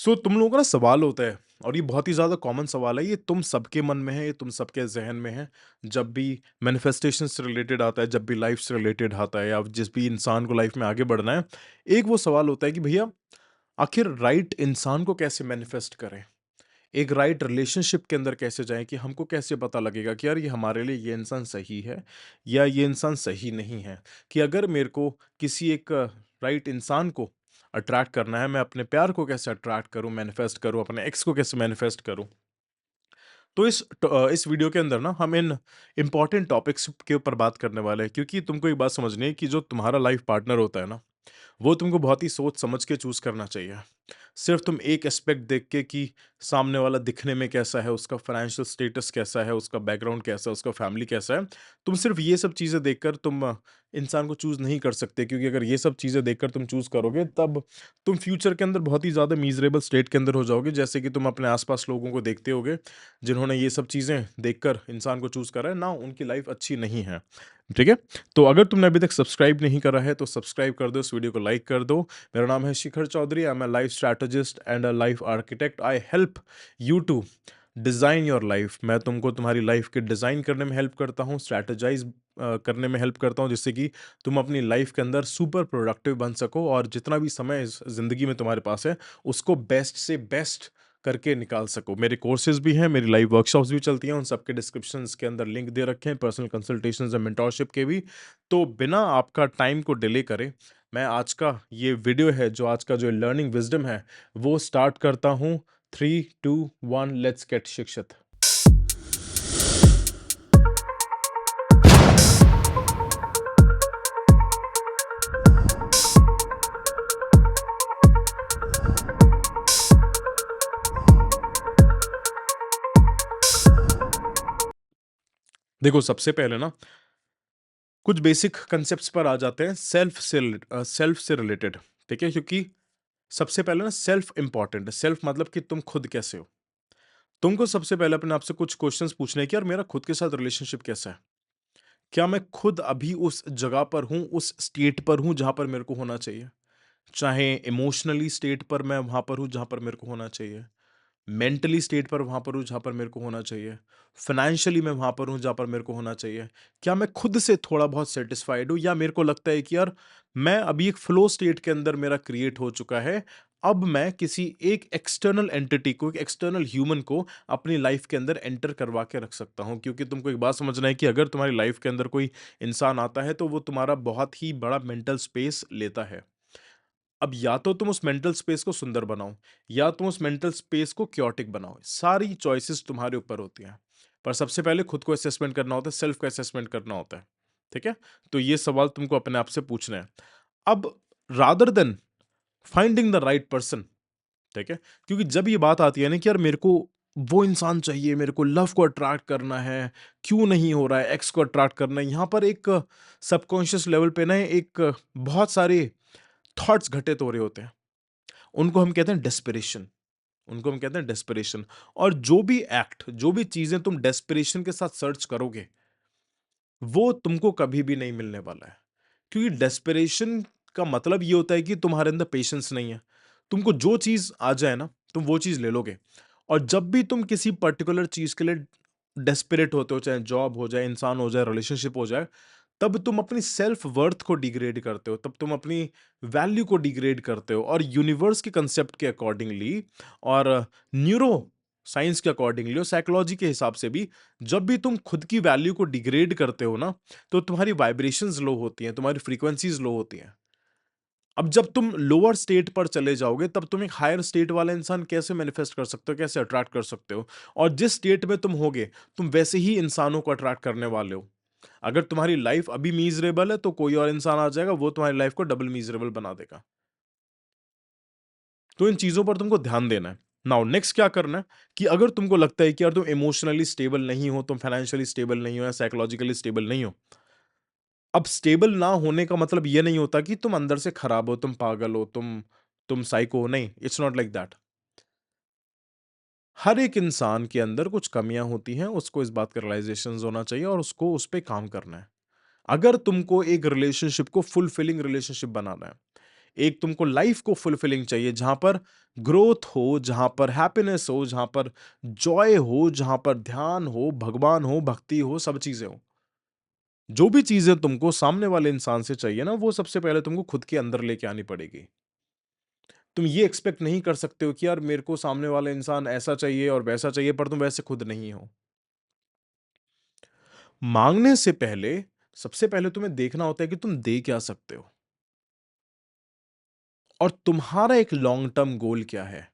तुम लोगों का ना सवाल होता है और ये बहुत ही ज़्यादा कॉमन सवाल है। ये तुम सबके मन में है, ये तुम सबके ज़हन में है। जब भी मैनिफेस्टेशन से रिलेटेड आता है, जब भी लाइफ से रिलेटेड आता है या जिस भी इंसान को लाइफ में आगे बढ़ना है, एक वो सवाल होता है कि भैया आखिर राइट इंसान को कैसे मैनिफेस्ट करें? एक राइट रिलेशनशिप के अंदर कैसे जाएँ कि हमको कैसे पता लगेगा कि यार ये हमारे लिए ये इंसान सही है या ये इंसान सही नहीं है? कि अगर मेरे को किसी एक राइट इंसान को अट्रैक्ट करना है, मैं अपने प्यार को कैसे अट्रैक्ट करूँ, मैनिफेस्ट करूँ, अपने एक्स को कैसे मैनिफेस्ट करूँ? तो इस वीडियो के अंदर ना हम इन इम्पोर्टेंट टॉपिक्स के ऊपर बात करने वाले हैं, क्योंकि तुमको एक बात समझनी है कि जो तुम्हारा लाइफ पार्टनर होता है ना, वो तुमको बहुत ही सोच समझ के चूज़ करना चाहिए। सिर्फ़ तुम एक एस्पेक्ट देख के कि सामने वाला दिखने में कैसा है, उसका फाइनेंशियल स्टेटस कैसा है, उसका बैकग्राउंड कैसा है, उसका फैमिली कैसा है, तुम सिर्फ़ ये सब चीज़ें देखकर तुम इंसान को चूज़ नहीं कर सकते, क्योंकि अगर ये सब चीज़ें देखकर तुम चूज़ करोगे, तब तुम फ्यूचर के अंदर बहुत ही ज़्यादा मीज़रेबल स्टेट के अंदर हो जाओगे। जैसे कि तुम अपने आस-पास लोगों को देखते होगे, जिन्होंने ये सब चीज़ें देखकर इंसान को चूज़ करा है ना, उनकी लाइफ़ अच्छी नहीं है। ठीक है? तो अगर तुमने अभी तक सब्सक्राइब नहीं करा है, तो सब्सक्राइब कर दो, इस वीडियो को लाइक कर दो। मेरा नाम है Shikhar Chaudhary, I am a life strategist and a life architect. I help you to design your life. मैं तुमको तुम्हारी लाइफ के डिज़ाइन करने में हेल्प करता हूँ, स्ट्रैटेजाइज़ करने में हेल्प करता हूँ, जिससे कि तुम अपनी लाइफ के अंदर सुपर प्रोडक्टिव बन सको और जितना भी समय इस ज़िंदगी में तुम्हारे पास है, उसको बेस्ट से बेस्ट करके निकाल सको। मेरे कोर्सेज़ भी हैं, मेरी लाइव वर्कशॉप्स भी चलती हैं, उन सबके डिस्क्रिप्शंस के अंदर लिंक दे रखे हैं, पर्सनल कंसल्टेशंस एंड मेंटोरशिप के भी। तो बिना आपका टाइम को डिले करे, मैं आज का ये वीडियो है, जो आज का जो लर्निंग विज़डम है, वो स्टार्ट करता हूँ। 3, 2, 1 लेट्स गेट शिक्षित। देखो, सबसे पहले ना कुछ बेसिक कांसेप्ट्स पर आ जाते हैं, सेल्फ से रिलेटेड, ठीक है? क्योंकि सबसे पहले ना सेल्फ इम्पोर्टेंट है। सेल्फ मतलब कि तुम खुद कैसे हो? तुमको सबसे पहले अपने आप से कुछ क्वेश्चंस पूछने हैं कि यार मेरा खुद के साथ रिलेशनशिप कैसा है? क्या मैं खुद अभी उस जगह पर हूँ, उस स्टेट पर हूँ जहाँ पर मेरे को होना चाहिए? चाहे इमोशनली स्टेट पर मैं वहाँ पर हूँ जहाँ पर मेरे को होना चाहिए, मेंटली स्टेट पर वहाँ पर हूँ जहाँ पर मेरे को होना चाहिए, फाइनेंशियली मैं वहाँ पर हूँ जहाँ पर मेरे को होना चाहिए। क्या मैं खुद से थोड़ा बहुत सैटिस्फाइड हूँ या मेरे को लगता है कि यार मैं अभी एक फ्लो स्टेट के अंदर मेरा क्रिएट हो चुका है, अब मैं किसी एक एक्सटर्नल एंटिटी को, एक एक्सटर्नल ह्यूमन को अपनी लाइफ के अंदर एंटर करवा के रख सकता हूँ। क्योंकि तुमको एक बात समझना है कि अगर तुम्हारी लाइफ के अंदर कोई इंसान आता है, तो वो तुम्हारा बहुत ही बड़ा मेंटल स्पेस लेता है। अब या तो तुम उस मेंटल स्पेस को सुंदर बनाओ या तुम उस मेंटल स्पेस को क्योटिक बनाओ। सारी चॉइसेस तुम्हारे ऊपर होती हैं। पर सबसे पहले खुद को असेसमेंट करना होता है, सेल्फ को असेसमेंट करना होता है। ठीक है? तो ये सवाल तुमको अपने आप से पूछना है। अब rather than finding the right person, ठीक है? क्योंकि जब ये बात आती है ना कि यार मेरे को वो इंसान चाहिए, मेरे को लव को अट्रैक्ट करना है, क्यों नहीं हो रहा है, एक्स को अट्रैक्ट करना है, यहाँ पर एक सबकॉन्शियस लेवल पे ना एक बहुत सारे थॉट्स घटित हो रहे होते हैं। उनको हम कहते हैं डेस्परेशन, उनको हम कहते हैं डेस्परेशन। और जो भी एक्ट, जो भी चीज़ें तुम डेस्परेशन के साथ सर्च करोगे, वो तुमको कभी भी नहीं मिलने वाला है। क्योंकि डेस्परेशन का मतलब ये होता है कि तुम्हारे अंदर पेशेंस नहीं है। तुमको जो चीज़ आ जाए ना, तुम वो चीज़ ले लोगे। और जब भी तुम किसी पर्टिकुलर चीज़ के लिए डेस्परेट होते हो, चाहे जॉब हो जाए, इंसान हो जाए, रिलेशनशिप हो जाए, तब तुम अपनी सेल्फ वर्थ को डिग्रेड करते हो, तब तुम अपनी वैल्यू को डिग्रेड करते हो। और यूनिवर्स के कंसेप्ट के अकॉर्डिंगली और न्यूरो साइंस के अकॉर्डिंगली और साइकोलॉजी के हिसाब से भी, जब भी तुम खुद की वैल्यू को डिग्रेड करते हो ना, तो तुम्हारी वाइब्रेशंस लो होती हैं, तुम्हारी फ्रीक्वेंसीज लो होती हैं। अब जब तुम लोअर स्टेट पर चले जाओगे, तब तुम एक हायर स्टेट वाला इंसान कैसे मैनिफेस्ट कर सकते हो, कैसे अट्रैक्ट कर सकते हो? और जिस स्टेट में तुम होगे, तुम वैसे ही इंसानों को अट्रैक्ट करने वाले हो। अगर तुम्हारी लाइफ अभी मीज़रेबल है, तो कोई और इंसान आ जाएगा, वो तुम्हारी लाइफ को डबल मीज़रेबल बना देगा। तो इन चीज़ों पर तुमको ध्यान देना है। नाउ नेक्स्ट क्या करना है कि अगर तुमको लगता है कि यार तुम इमोशनली स्टेबल नहीं हो, तुम फाइनेंशियली स्टेबल नहीं हो या साइकोलॉजिकली स्टेबल नहीं हो। अब स्टेबल ना होने का मतलब ये नहीं होता कि तुम अंदर से खराब हो, तुम पागल हो, तुम साइको हो, नहीं, इट्स नॉट लाइक दैट। हर एक इंसान के अंदर कुछ कमियां होती हैं, उसको इस बात का रियलाइजेशन होना चाहिए और उसको उस पे काम करना है। अगर तुमको एक रिलेशनशिप को फुलफिलिंग रिलेशनशिप बनाना है, एक तुमको लाइफ को फुलफिलिंग चाहिए, जहाँ पर ग्रोथ हो, जहाँ पर हैप्पीनेस हो, जहाँ पर जॉय हो, जहाँ पर ध्यान हो, भगवान हो, भक्ति हो, सब चीज़ें हों। जो भी चीज़ें तुमको सामने वाले इंसान से चाहिए ना, वो सबसे पहले तुमको खुद के अंदर लेके आनी पड़ेगी। तुम ये एक्सपेक्ट नहीं कर सकते हो कि यार मेरे को सामने वाला इंसान ऐसा चाहिए और वैसा चाहिए, पर तुम वैसे खुद नहीं हो। माँगने से पहले सबसे पहले तुम्हें देखना होता है कि तुम दे क्या सकते हो और तुम्हारा एक लॉन्ग टर्म गोल क्या है।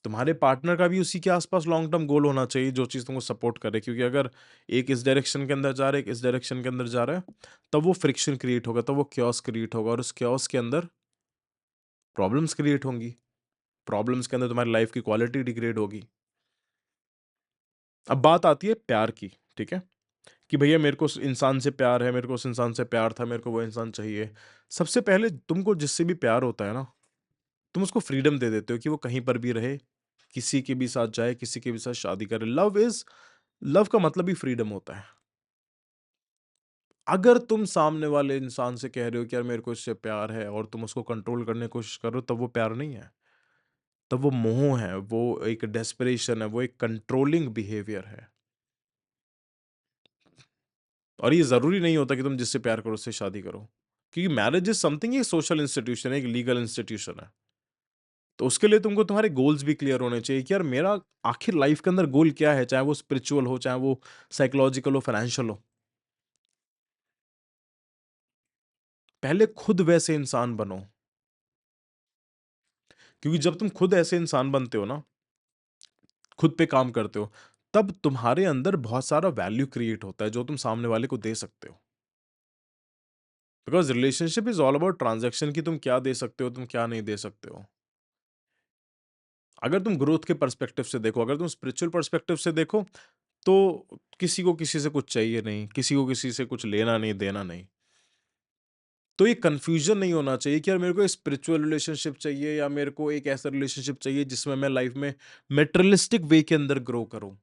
तुम्हारे पार्टनर का भी उसी के आसपास लॉन्ग टर्म गोल होना चाहिए, जो चीज़ तुमको सपोर्ट करे, क्योंकि अगर एक इस डायरेक्शन के अंदर जा रहा है, एक इस डायरेक्शन के अंदर जा रहा है, तब वो फ्रिक्शन क्रिएट होगा, तब वो chaos क्रिएट होगा और उस chaos के अंदर प्रॉब्लम्स क्रिएट होंगी। प्रॉब्लम्स के अंदर तुम्हारी लाइफ की क्वालिटी डिग्रेड होगी। अब बात आती है प्यार की, ठीक है? कि भैया मेरे को उस इंसान से प्यार है, मेरे को उस इंसान से प्यार था, मेरे को वो इंसान चाहिए। सबसे पहले तुमको जिससे भी प्यार होता है ना, तुम उसको फ्रीडम दे देते हो कि वो कहीं पर भी रहे, किसी के भी साथ जाए, किसी के भी साथ शादी करे। लव का मतलब ही फ्रीडम होता है। अगर तुम सामने वाले इंसान से कह रहे हो कि यार मेरे को इससे प्यार है और तुम उसको कंट्रोल करने की कोशिश कर रहे हो, तब वो प्यार नहीं है। तब वो मोह है, वो एक डेस्परेशन है, वो एक कंट्रोलिंग बिहेवियर है। और ये ज़रूरी नहीं होता कि तुम जिससे प्यार करो उससे शादी करो। क्योंकि मैरिज इज़ समथिंग, ये सोशल इंस्टीट्यूशन है, एक लीगल इंस्टीट्यूशन है। तो उसके लिए तुमको तुम्हारे गोल्स भी क्लियर होने चाहिए कि यार मेरा आखिर लाइफ के अंदर गोल क्या है, चाहे वो स्पिरिचुअल हो, चाहे वो साइकोलॉजिकल हो, फाइनेंशियल हो। पहले खुद वैसे इंसान बनो, क्योंकि जब तुम खुद ऐसे इंसान बनते हो ना, खुद पे काम करते हो, तब तुम्हारे अंदर बहुत सारा वैल्यू क्रिएट होता है जो तुम सामने वाले को दे सकते हो। Because relationship is all about transaction, कि तुम क्या दे सकते हो, तुम क्या नहीं दे सकते हो। अगर तुम ग्रोथ के पर्सपेक्टिव से देखो, अगर तुम स्पिरिचुअल पर्सपेक्टिव से देखो, तो किसी को किसी से कुछ चाहिए नहीं, किसी को किसी से कुछ लेना नहीं, देना नहीं। तो ये कन्फ्यूज़न नहीं होना चाहिए कि यार मेरे को स्पिरिचुअल रिलेशनशिप चाहिए या मेरे को एक ऐसा रिलेशनशिप चाहिए जिसमें मैं लाइफ़ में मटेरियलिस्टिक वे के अंदर ग्रो करूँ।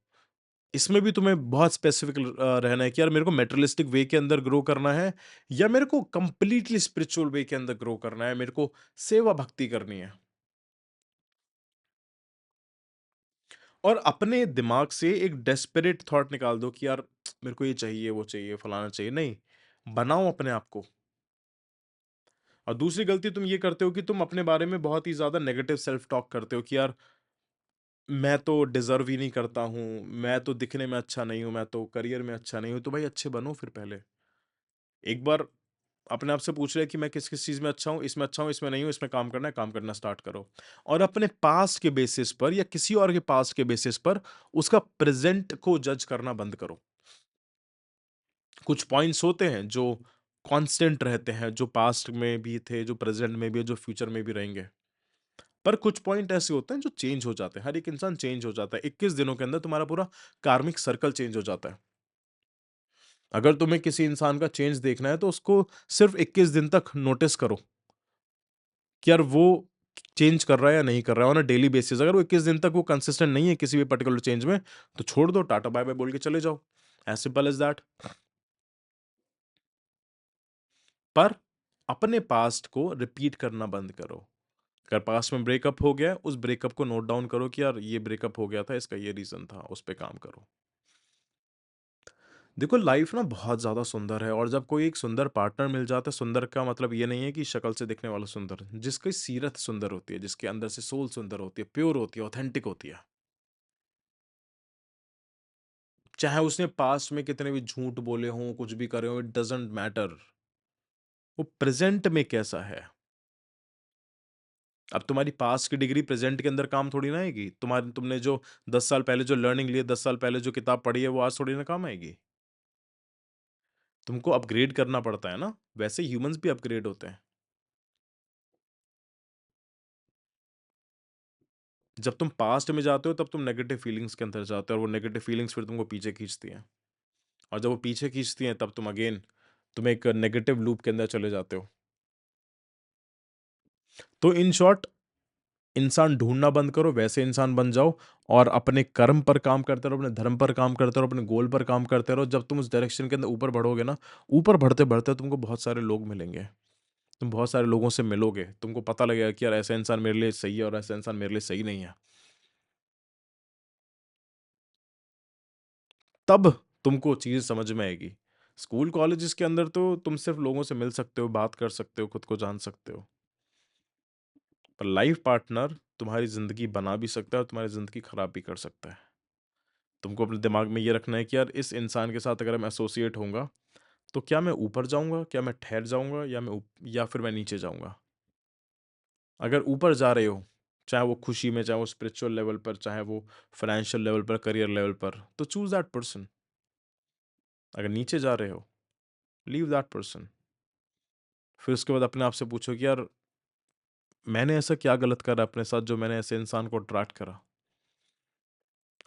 इसमें भी तुम्हें बहुत स्पेसिफिक रहना है कि यार मेरे को मटेरियलिस्टिक वे के अंदर ग्रो करना है या मेरे को कंप्लीटली स्पिरिचुअल वे के अंदर ग्रो करना है, मेरे को सेवा भक्ति करनी है। और अपने दिमाग से एक डेस्परेट थॉट निकाल दो कि यार मेरे को ये चाहिए, वो चाहिए, फलाना चाहिए, नहीं। बनाओ अपने आप को। और दूसरी गलती तुम ये करते हो कि तुम अपने बारे में बहुत ही ज़्यादा नेगेटिव सेल्फ टॉक करते हो कि यार मैं तो डिज़र्व ही नहीं करता हूँ, मैं तो दिखने में अच्छा नहीं हूँ, मैं तो करियर में अच्छा नहीं हूँ, तो भाई अच्छे बनो फिर पहले। एक बार अपने आप से पूछ ले कि मैं किस-किस चीज़ में अच्छा हूँ, इसमें नहीं हूँ, इसमें काम करना है, काम करना स्टार्ट करो। और अपने पास्ट के बेसिस पर या किसी और के पास्ट के बेसिस पर उसका प्रेज़ेंट को जज करना बंद करो। कुछ पॉइंट्स होते हैं जो कांस्टेंट रहते हैं, जो पास्ट में भी थे, जो प्रेज़ेंट में भी है, जो फ्यूचर में भी रहेंगे। पर कुछ पॉइंट ऐसे होते हैं जो चेंज हो जाते हैं, हर एक इंसान चेंज हो जाता है। 21 दिनों के अंदर तुम्हारा पूरा कार्मिक सर्कल चेंज हो जाता है। अगर तुम्हें किसी इंसान का चेंज देखना है तो उसको सिर्फ़ 21 दिन तक नोटिस करो कि यार वो चेंज कर रहा है या नहीं कर रहा है ऑन अ डेली बेसिस। अगर वो 21 दिन तक वो कंसिस्टेंट नहीं है किसी भी पर्टिकुलर चेंज में, तो छोड़ दो, टाटा बाय-बाय बोल के चले जाओ। As simple as that. पर अपने पास्ट को रिपीट करना बंद करो। अगर पास्ट में ब्रेकअप हो गया है, उस ब्रेकअप को नोट डाउन करो कि यार ये ब्रेकअप हो गया था, इसका ये रीज़न था, उस पे काम करो। देखो लाइफ ना बहुत ज़्यादा सुंदर है और जब कोई एक सुंदर पार्टनर मिल जाता है, सुंदर का मतलब ये नहीं है कि शक्ल से दिखने वाला सुंदर, जिसकी सीरत सुंदर होती है, जिसके अंदर से सोल सुंदर होती है, प्योर होती है, ऑथेंटिक होती है। चाहे उसने पास्ट में कितने भी झूठ बोले हों, कुछ भी करे हों, इट डज़न्ट मैटर। वो प्रेज़ेंट में कैसा है। अब तुम्हारी पास्ट की डिग्री प्रेज़ेंट के अंदर काम थोड़ी ना आएगी। तुमने जो 10 साल पहले जो लर्निंग ली है, 10 साल पहले जो किताब पढ़ी है, वो आज थोड़ी ना काम आएगी। तुमको अपग्रेड करना पड़ता है ना, वैसे ह्यूमन्स भी अपग्रेड होते हैं। जब तुम पास्ट में जाते हो तब तुम नेगेटिव फीलिंग्स के अंदर जाते हो और वो नेगेटिव फीलिंग्स फिर तुमको पीछे खींचती हैं। और जब वो पीछे खींचती हैं तब तुम एक नेगेटिव लूप के अंदर चले जाते हो। तो इन शॉर्ट, इंसान ढूँढना बंद करो, वैसे इंसान बन जाओ और अपने कर्म पर काम करते रहो, अपने धर्म पर काम करते रहो, अपने गोल पर काम करते रहो। जब तुम उस डायरेक्शन के अंदर ऊपर बढ़ोगे ना, ऊपर बढ़ते-बढ़ते तुमको बहुत सारे लोग मिलेंगे, तुम बहुत सारे लोगों से मिलोगे, तुमको पता लगेगा कि यार ऐसा इंसान मेरे लिए सही है और ऐसा इंसान मेरे लिए सही नहीं है। तब तुमको चीज़ समझ में आएगी। स्कूल कॉलेजेस के अंदर तो तुम सिर्फ लोगों से मिल सकते हो, बात कर सकते हो, खुद को जान सकते हो। पर लाइफ पार्टनर तुम्हारी ज़िंदगी बना भी सकता है और तुम्हारी ज़िंदगी खराब भी कर सकता है। तुमको अपने दिमाग में ये रखना है कि यार इस इंसान के साथ अगर मैं एसोसिएट होऊँगा, तो क्या मैं ऊपर जाऊँगा, क्या मैं ठहर जाऊँगा या फिर मैं नीचे जाऊँगा? अगर ऊपर जा रहे हो, चाहे वो खुशी में, चाहे वो स्पिरिचुअल लेवल पर, चाहे वो फाइनेंशियल लेवल पर, करियर लेवल पर, तो चूज़ दैट पर्सन। अगर नीचे जा रहे हो, लीव दैट पर्सन। फिर उसके बाद अपने आप से पूछो कि यार मैंने ऐसा क्या गलत करा अपने साथ जो मैंने ऐसे इंसान को अट्रैक्ट करा?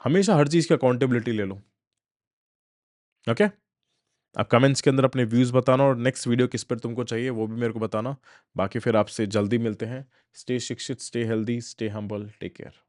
हमेशा हर चीज़ की अकाउंटेबिलिटी ले लो, ओके? आप कमेंट्स के अंदर अपने व्यूज़ बताना और नेक्स्ट वीडियो किस पर तुमको चाहिए वो भी मेरे को बताना। बाकी फिर आपसे जल्दी मिलते हैं। स्टे शिक्षित, stay healthy, stay humble, take care.